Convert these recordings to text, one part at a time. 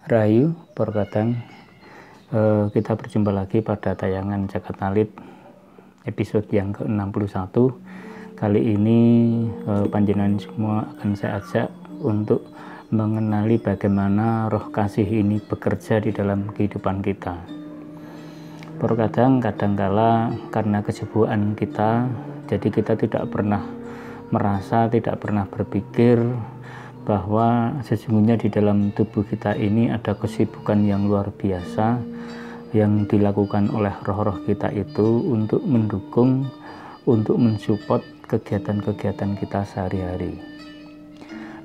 Rahayu, Purkadang. Kita berjumpa lagi pada tayangan Jagat Nalit episode yang ke-61. Kali ini panjenengan semua akan saya ajak untuk mengenali bagaimana roh kasih ini bekerja di dalam kehidupan kita. Purkadang, kadangkala karena kesibukan kita, jadi kita tidak pernah merasa, tidak pernah berpikir bahwa sesungguhnya di dalam tubuh kita ini ada kesibukan yang luar biasa yang dilakukan oleh roh-roh kita itu untuk mendukung, untuk mensupport kegiatan-kegiatan kita sehari-hari.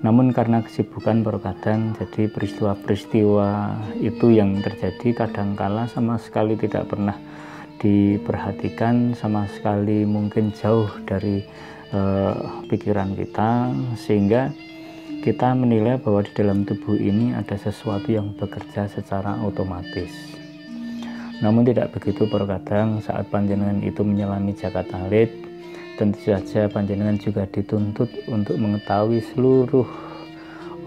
Namun karena kesibukan Purkadang, jadi peristiwa-peristiwa itu yang terjadi kadangkala sama sekali tidak pernah diperhatikan, sama sekali mungkin jauh dari pikiran kita, sehingga kita menilai bahwa di dalam tubuh ini ada sesuatu yang bekerja secara otomatis. Namun tidak begitu Purkadang. Saat panjenengan itu menyelami Jagat Nalit, tentu saja panjenengan juga dituntut untuk mengetahui seluruh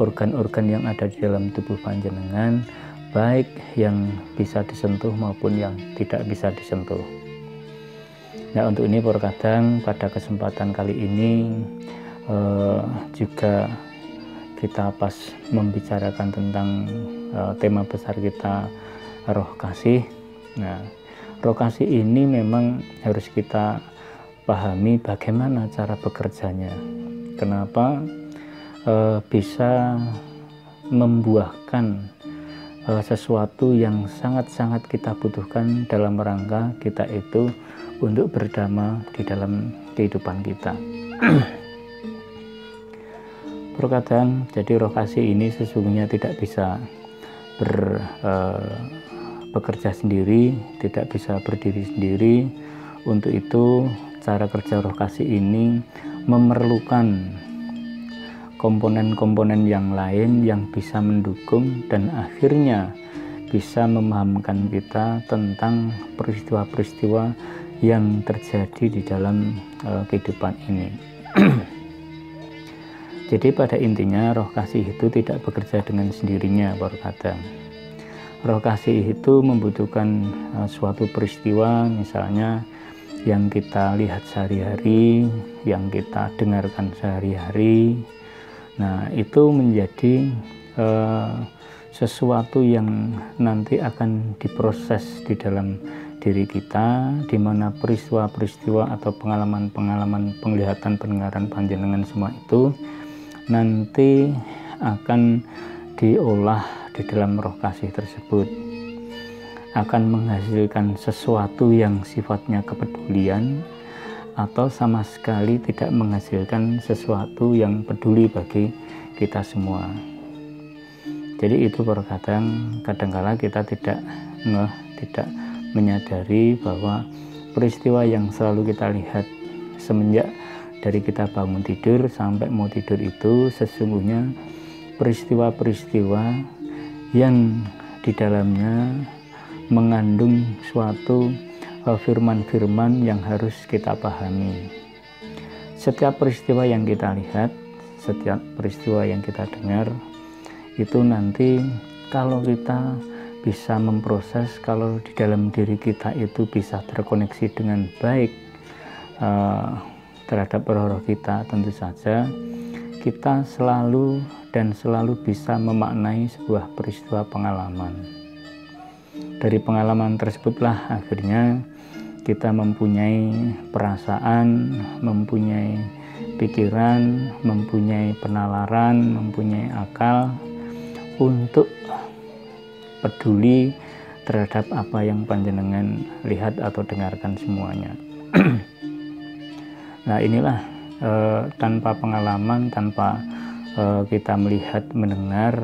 organ-organ yang ada di dalam tubuh panjenengan, baik yang bisa disentuh maupun yang tidak bisa disentuh. Nah, untuk ini Purkadang, pada kesempatan kali ini juga kita pas membicarakan tentang tema besar kita, roh kasih. Nah, roh kasih ini memang harus kita pahami bagaimana cara bekerjanya. Kenapa bisa membuahkan sesuatu yang sangat-sangat kita butuhkan dalam rangka kita itu untuk berdamai di dalam kehidupan kita. Purkadang, jadi roh kasih ini sesungguhnya tidak bisa bekerja sendiri, tidak bisa berdiri sendiri. Untuk itu cara kerja roh kasih ini memerlukan komponen-komponen yang lain yang bisa mendukung dan akhirnya bisa memahamkan kita tentang peristiwa-peristiwa yang terjadi di dalam kehidupan ini. Jadi pada intinya roh kasih itu tidak bekerja dengan sendirinya Purkadang. Roh kasih itu membutuhkan suatu peristiwa, misalnya yang kita lihat sehari-hari, yang kita dengarkan sehari-hari. Nah, itu menjadi sesuatu yang nanti akan diproses di dalam diri kita, di mana peristiwa-peristiwa atau pengalaman-pengalaman, penglihatan, pendengaran panjenengan semua itu nanti akan diolah di dalam roh kasih tersebut, akan menghasilkan sesuatu yang sifatnya kepedulian atau sama sekali tidak menghasilkan sesuatu yang peduli bagi kita semua. Jadi itu Purkadang, kadangkala kita tidak menyadari bahwa peristiwa yang selalu kita lihat semenjak dari kita bangun tidur sampai mau tidur itu sesungguhnya peristiwa-peristiwa yang di dalamnya mengandung suatu firman-firman yang harus kita pahami. Setiap peristiwa yang kita lihat, setiap peristiwa yang kita dengar, itu nanti kalau kita bisa memproses, kalau di dalam diri kita itu bisa terkoneksi dengan baik terhadap roh-roh kita, tentu saja kita selalu bisa memaknai sebuah peristiwa pengalaman. Dari pengalaman tersebutlah akhirnya kita mempunyai perasaan, mempunyai pikiran, mempunyai penalaran, mempunyai akal untuk peduli terhadap apa yang panjenengan lihat atau dengarkan semuanya. Nah, inilah tanpa pengalaman, tanpa kita melihat, mendengar,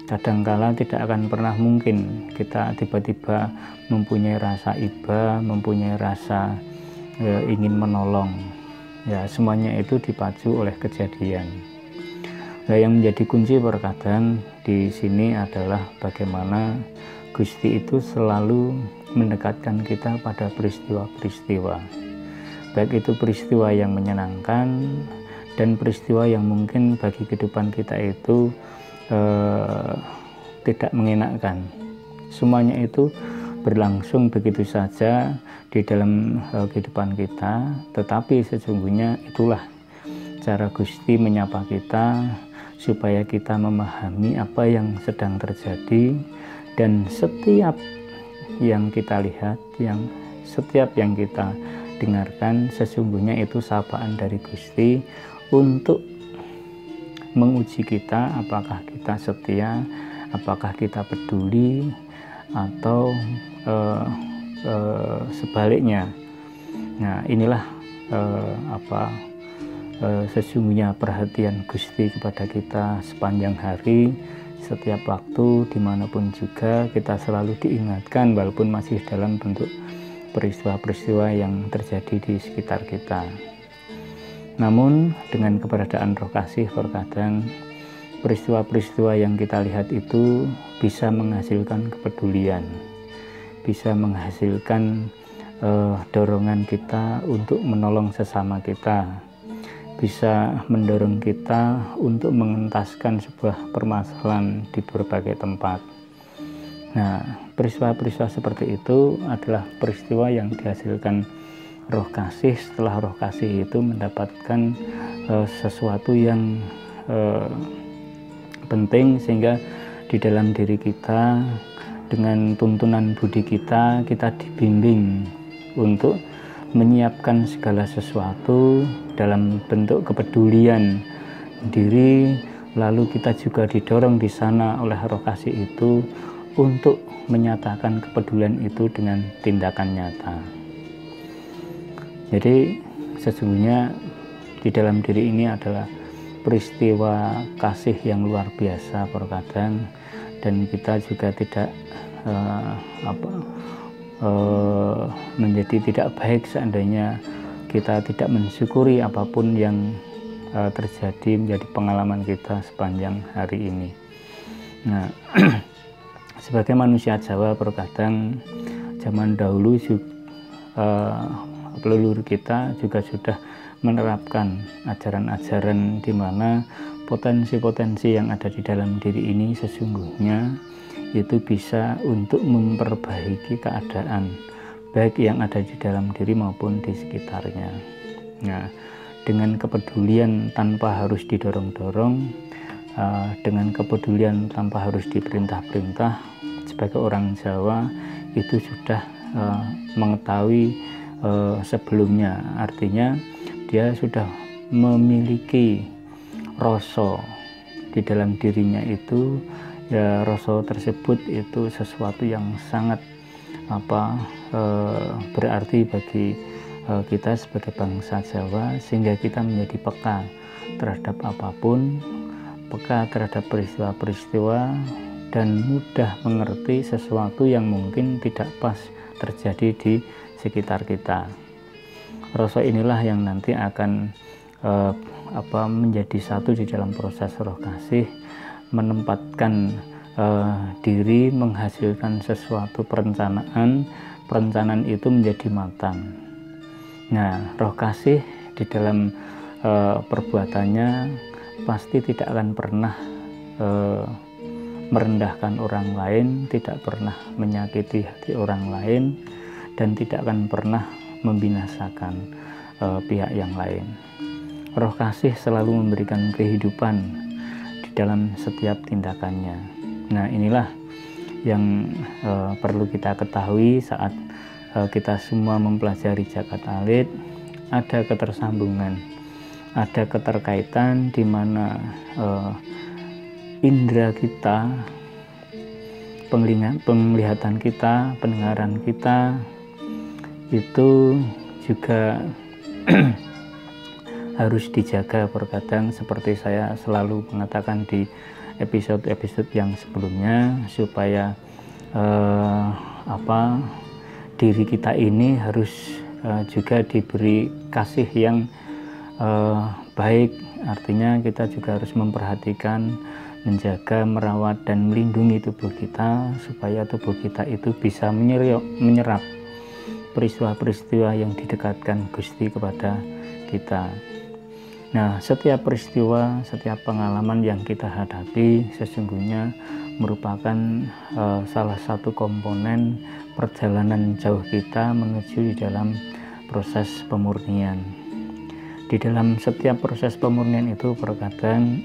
kadangkala tidak akan pernah mungkin kita tiba-tiba mempunyai rasa iba, mempunyai rasa ingin menolong. Ya, semuanya itu dipacu oleh kejadian. Nah, yang menjadi kunci Purkadang di sini adalah bagaimana Gusti itu selalu mendekatkan kita pada peristiwa-peristiwa. Baik itu peristiwa yang menyenangkan dan peristiwa yang mungkin bagi kehidupan kita itu tidak mengenakkan. Semuanya itu berlangsung begitu saja di dalam kehidupan kita, tetapi sesungguhnya itulah cara Gusti menyapa kita supaya kita memahami apa yang sedang terjadi, dan setiap yang kita lihat, setiap yang kita dengarkan sesungguhnya itu sapaan dari Gusti untuk menguji kita apakah kita setia, apakah kita peduli, atau sebaliknya. Nah, inilah sesungguhnya perhatian Gusti kepada kita sepanjang hari, setiap waktu, dimanapun juga kita selalu diingatkan walaupun masih dalam bentuk peristiwa-peristiwa yang terjadi di sekitar kita. Namun dengan keberadaan Roh Kasih, terkadang peristiwa-peristiwa yang kita lihat itu bisa menghasilkan kepedulian, bisa menghasilkan dorongan kita untuk menolong sesama kita, bisa mendorong kita untuk mengentaskan sebuah permasalahan di berbagai tempat. Nah, peristiwa-peristiwa seperti itu adalah peristiwa yang dihasilkan Roh Kasih setelah Roh Kasih itu mendapatkan sesuatu yang penting, sehingga di dalam diri kita dengan tuntunan budi kita dibimbing untuk menyiapkan segala sesuatu dalam bentuk kepedulian diri, lalu kita juga didorong di sana oleh Roh Kasih itu untuk menyatakan kepedulian itu dengan tindakan nyata. Jadi sesungguhnya di dalam diri ini adalah peristiwa kasih yang luar biasa terkadang, dan kita juga tidak menjadi tidak baik seandainya kita tidak mensyukuri apapun yang terjadi menjadi pengalaman kita sepanjang hari ini. Nah, sebagai manusia Jawa terkadang zaman dahulu leluhur kita juga sudah menerapkan ajaran-ajaran di mana potensi-potensi yang ada di dalam diri ini sesungguhnya itu bisa untuk memperbaiki keadaan baik yang ada di dalam diri maupun di sekitarnya. Nah, dengan kepedulian tanpa harus didorong-dorong, dengan kepedulian tanpa harus diperintah-perintah, sebagai orang Jawa itu sudah mengetahui sebelumnya, artinya dia sudah memiliki rasa di dalam dirinya itu, ya rasa tersebut itu sesuatu yang sangat berarti bagi kita sebagai bangsa Jawa, sehingga kita menjadi peka terhadap apapun, peka terhadap peristiwa-peristiwa, dan mudah mengerti sesuatu yang mungkin tidak pas terjadi di sekitar kita. Rasa inilah yang nanti akan menjadi satu di dalam proses Roh Kasih, menempatkan diri, menghasilkan sesuatu perencanaan itu menjadi matang. Nah, Roh Kasih di dalam perbuatannya pasti tidak akan pernah merendahkan orang lain, tidak pernah menyakiti hati orang lain, dan tidak akan pernah membinasakan pihak yang lain. Roh Kasih selalu memberikan kehidupan di dalam setiap tindakannya. Nah, inilah yang perlu kita ketahui saat kita semua mempelajari Jagat Alit. Ada ketersambungan, ada keterkaitan di mana indera kita, penglihatan kita, pendengaran kita itu juga harus dijaga. Terkadang seperti saya selalu mengatakan di episode-episode yang sebelumnya, supaya diri kita ini harus juga diberi kasih yang baik. Artinya kita juga harus memperhatikan, menjaga, merawat, dan melindungi tubuh kita supaya tubuh kita itu bisa menyerap peristiwa-peristiwa yang didekatkan Gusti kepada kita. Nah, setiap peristiwa, setiap pengalaman yang kita hadapi sesungguhnya merupakan salah satu komponen perjalanan jauh kita menuju di dalam proses pemurnian. Di dalam setiap proses pemurnian itu terkadang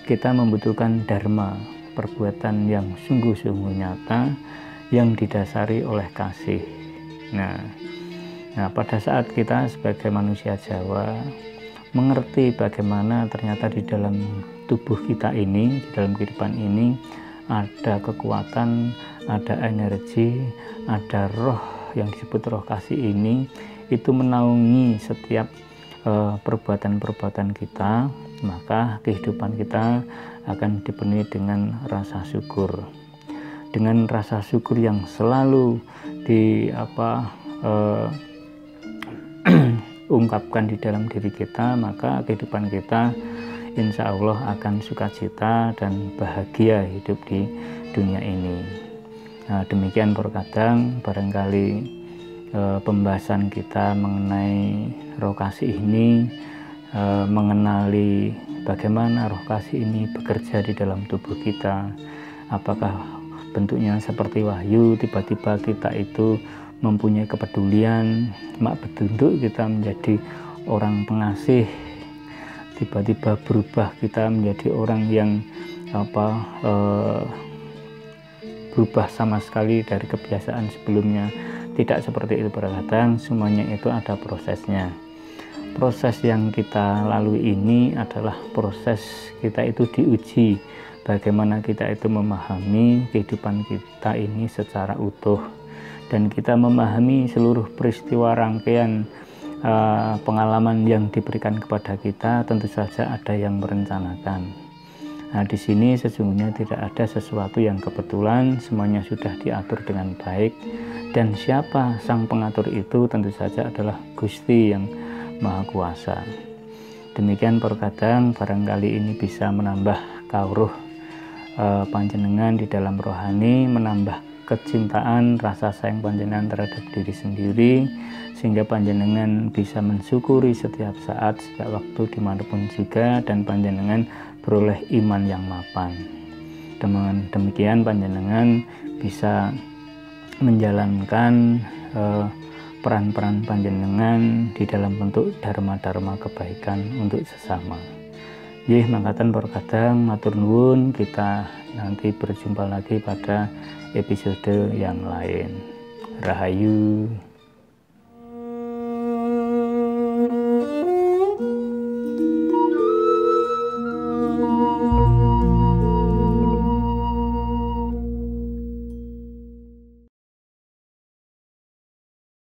kita membutuhkan dharma, perbuatan yang sungguh-sungguh nyata yang didasari oleh kasih. Nah, pada saat kita sebagai manusia Jawa mengerti bagaimana ternyata di dalam tubuh kita ini, di dalam kehidupan ini ada kekuatan, ada energi, ada roh yang disebut roh kasih ini, itu menaungi setiap perbuatan-perbuatan kita, maka kehidupan kita akan dipenuhi dengan rasa syukur. Dengan rasa syukur yang selalu ungkapkan di dalam diri kita, maka kehidupan kita insya Allah akan sukacita dan bahagia hidup di dunia ini. Nah, demikian terkadang barangkali pembahasan kita mengenai roh kasih ini, mengenali bagaimana roh kasih ini bekerja di dalam tubuh kita. Apakah bentuknya seperti wahyu, tiba-tiba kita itu mempunyai kepedulian, mak betunduk kita menjadi orang pengasih, tiba-tiba berubah kita menjadi orang yang berubah sama sekali dari kebiasaan sebelumnya. Tidak seperti itu terkadang, semuanya itu ada prosesnya. Proses yang kita lalui ini adalah proses kita itu diuji bagaimana kita itu memahami kehidupan kita ini secara utuh, dan kita memahami seluruh peristiwa rangkaian pengalaman yang diberikan kepada kita. Tentu saja ada yang merencanakan. Nah, di sini sesungguhnya tidak ada sesuatu yang kebetulan, semuanya sudah diatur dengan baik. Dan siapa sang pengatur itu? Tentu saja adalah Gusti yang Maha Kuasa. Demikian terkadang barangkali ini bisa menambah kawruh panjenengan di dalam rohani, menambah kecintaan, rasa sayang panjenengan terhadap diri sendiri, sehingga panjenengan bisa mensyukuri setiap saat, setiap waktu, dimanapun juga, dan panjenengan beroleh iman yang mapan. Dengan demikian panjenengan bisa menjalankan peran-peran panjenengan di dalam bentuk dharma-dharma kebaikan untuk sesama. Yeh, mangkatan berkadang matur nuwun, kita nanti berjumpa lagi pada episode yang lain. Rahayu.